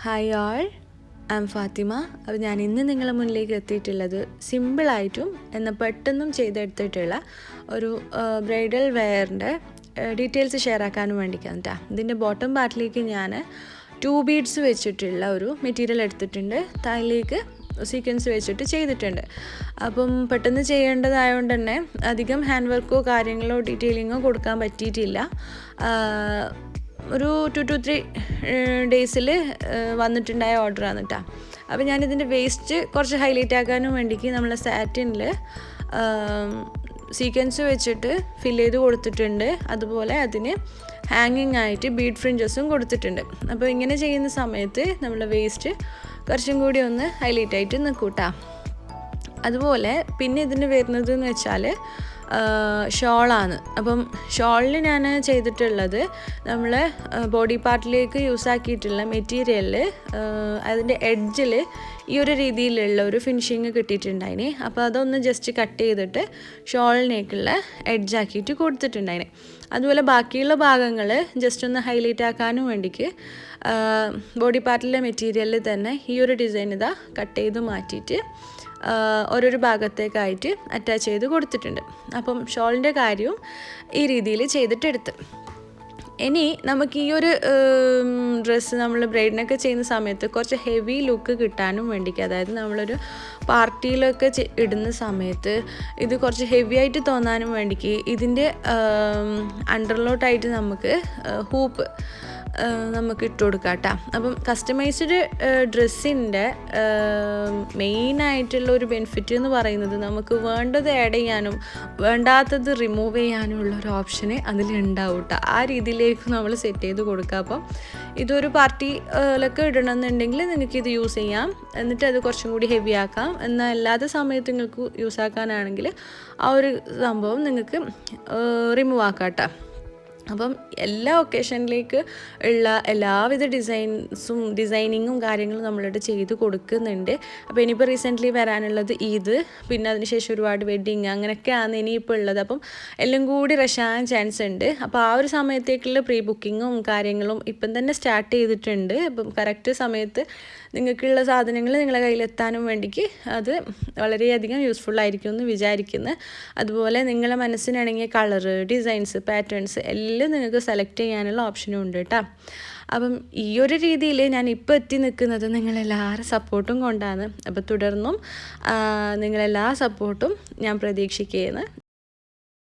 Hi all, I'm Fathima. അപ്പോൾ ഞാൻ ഇന്ന് നിങ്ങളുടെ മുന്നിലേക്ക് എത്തിയിട്ടുള്ളത് സിമ്പിളായിട്ടും എന്നാൽ പെട്ടെന്നും ചെയ്തെടുത്തിട്ടുള്ള ഒരു ബ്രൈഡൽ വെയറിൻ്റെ ഡീറ്റെയിൽസ് ഷെയർ ആക്കാനും വേണ്ടിയിട്ടാണ് കേട്ടോ. ഇതിൻ്റെ ബോട്ടം പാർട്ടിലേക്ക് ഞാൻ 2 ബീഡ്സ് വെച്ചിട്ടുള്ള ഒരു മെറ്റീരിയൽ എടുത്തിട്ടുണ്ട്. താഴേക്ക് സീക്വൻസ് വെച്ചിട്ട് ചെയ്തിട്ടുണ്ട്. അപ്പം പെട്ടെന്ന് ചെയ്യേണ്ടതായതുകൊണ്ട് തന്നെ അധികം ഹാൻഡ് വർക്കോ കാര്യങ്ങളോ ഡീറ്റെയിലിങ്ങോ കൊടുക്കാൻ പറ്റിയിട്ടില്ല. ഒരു 2 to 3 ഡേയ്സിൽ വന്നിട്ടുണ്ടായ ഓർഡറാണ് കേട്ടോ. അപ്പോൾ ഞാനിതിൻ്റെ വേസ്റ്റ് കുറച്ച് ഹൈലൈറ്റ് ആക്കാനും വേണ്ടിക്ക് നമ്മൾ സാറ്റിനിൽ സീക്വൻസ് വെച്ചിട്ട് ഫില്ല് ചെയ്ത് കൊടുത്തിട്ടുണ്ട്. അതുപോലെ അതിന് ഹാങ്ങിങ് ആയിട്ട് ബീഡ് ഫ്രിഞ്ചസും കൊടുത്തിട്ടുണ്ട്. അപ്പോൾ ഇങ്ങനെ ചെയ്യുന്ന സമയത്ത് നമ്മൾ വേസ്റ്റ് കുറച്ചും കൂടി ഒന്ന് ഹൈലൈറ്റ് ആയിട്ട് നിൽക്കും കേട്ടോ. അതുപോലെ പിന്നെ ഇതിന് വരുന്നത് എന്ന് വെച്ചാൽ ഷോളാണ്. അപ്പം ഷോളിൽ ഞാൻ ചെയ്തിട്ടുള്ളത് നമ്മൾ ബോഡി പാർട്ടിലേക്ക് യൂസ് ആക്കിയിട്ടുള്ള മെറ്റീരിയലിൽ അതിൻ്റെ എഡ്ജിൽ ഈ ഒരു രീതിയിലുള്ള ഒരു ഫിനിഷിങ് കിട്ടിയിട്ടുണ്ടായിന്. അപ്പോൾ അതൊന്ന് ജസ്റ്റ് കട്ട് ചെയ്തിട്ട് ഷോളിനേക്കുള്ള എഡ്ജാക്കിയിട്ട് കൊടുത്തിട്ടുണ്ടായിന്. അതുപോലെ ബാക്കിയുള്ള ഭാഗങ്ങൾ ജസ്റ്റ് ഒന്ന് ഹൈലൈറ്റ് ആക്കാനും വേണ്ടിക്ക് ബോഡി പാർട്ടിലെ മെറ്റീരിയലിൽ തന്നെ ഈ ഒരു ഡിസൈൻ ഇതാ കട്ട് ചെയ്ത് മാറ്റിയിട്ട് ഓരോരോ ഭാഗത്തേക്കായിട്ട് അറ്റാച്ച് ചെയ്ത് കൊടുത്തിട്ടുണ്ട്. അപ്പം ഷോളിൻ്റെ കാര്യവും ഈ രീതിയിൽ ചെയ്തിട്ടെടുത്ത്. ഇനി നമുക്ക് ഈ ഒരു ഡ്രസ്സ് നമ്മൾ ബ്രൈഡിനൊക്കെ ചെയ്യുന്ന സമയത്ത് കുറച്ച് ഹെവി ലുക്ക് കിട്ടാനും വേണ്ടിക്ക്, അതായത് നമ്മളൊരു പാർട്ടിയിലൊക്കെ ഇടുന്ന സമയത്ത് ഇത് കുറച്ച് ഹെവി ആയിട്ട് തോന്നാനും വേണ്ടിക്ക് ഇതിൻ്റെ അണ്ടർലോട്ടായിട്ട് നമുക്ക് ഹൂപ്പ് നമുക്ക് ഇട്ട് കൊടുക്കാം കേട്ടോ. അപ്പം കസ്റ്റമൈസ്ഡ് ഡ്രസ്സിൻ്റെ മെയിനായിട്ടുള്ള ഒരു ബെനിഫിറ്റ് എന്ന് പറയുന്നത് നമുക്ക് വേണ്ടത് ആഡ് ചെയ്യാനും വേണ്ടാത്തത് റിമൂവ് ചെയ്യാനും ഉള്ള ഒരു ഓപ്ഷന് അതിലുണ്ടാവും കേട്ടോ. ആ രീതിയിലേക്ക് നമ്മൾ സെറ്റ് ചെയ്ത് കൊടുക്കുക. അപ്പം ഇതൊരു പാർട്ടിയിലൊക്കെ ഇടണമെന്നുണ്ടെങ്കിൽ നിങ്ങൾക്ക് ഇത് യൂസ് ചെയ്യാം. എന്നിട്ട് അത് കുറച്ചും കൂടി ഹെവി ആക്കാം. എന്നാൽ അല്ലാത്ത സമയത്ത് നിങ്ങൾക്ക് യൂസ് ആക്കാനാണെങ്കിൽ ആ ഒരു സംഭവം നിങ്ങൾക്ക് റിമൂവ് ആക്കാം കേട്ടോ. അപ്പം എല്ലാ ഒക്കേഷനിലേക്ക് ഉള്ള എല്ലാവിധ ഡിസൈനിങ്ങും കാര്യങ്ങളും നമ്മളിവിടെ ചെയ്ത് കൊടുക്കുന്നുണ്ട്. അപ്പോൾ ഇനിയിപ്പോൾ റീസെൻ്റ്ലി വരാനുള്ളത് ഈദ്, പിന്നെ അതിനുശേഷം ഒരുപാട് വെഡ്ഡിങ് അങ്ങനെയൊക്കെയാണ് ഇനിയിപ്പോൾ ഉള്ളത്. അപ്പം എല്ലാം കൂടി റഷാൻ ചാൻസ് ഉണ്ട്. അപ്പോൾ ആ ഒരു സമയത്തേക്കുള്ള പ്രീ ബുക്കിങ്ങും കാര്യങ്ങളും ഇപ്പം തന്നെ സ്റ്റാർട്ട് ചെയ്തിട്ടുണ്ട്. അപ്പം കറക്റ്റ് സമയത്ത് നിങ്ങൾക്കുള്ള സാധനങ്ങൾ നിങ്ങളുടെ കയ്യിലെത്താനും വേണ്ടിക്ക് അത് വളരെയധികം യൂസ്ഫുള്ളായിരിക്കും എന്ന് വിചാരിക്കുന്നു. അതുപോലെ നിങ്ങളുടെ മനസ്സിനിണങ്ങിയ കളറ്, ഡിസൈൻസ്, പാറ്റേൺസ് എല്ലാം നിങ്ങൾക്ക് സെലക്ട് ചെയ്യാനുള്ള ഓപ്ഷനും ഉണ്ട് കേട്ടോ. അപ്പം ഈ ഒരു രീതിയിൽ ഞാൻ ഇപ്പോൾ എത്തി നിൽക്കുന്നത് നിങ്ങളെല്ലാവരും സപ്പോർട്ടും കൊണ്ടാണ്. അപ്പോൾ തുടർന്നും നിങ്ങളെല്ലാ സപ്പോർട്ടും ഞാൻ പ്രതീക്ഷിക്കുകയാണ്.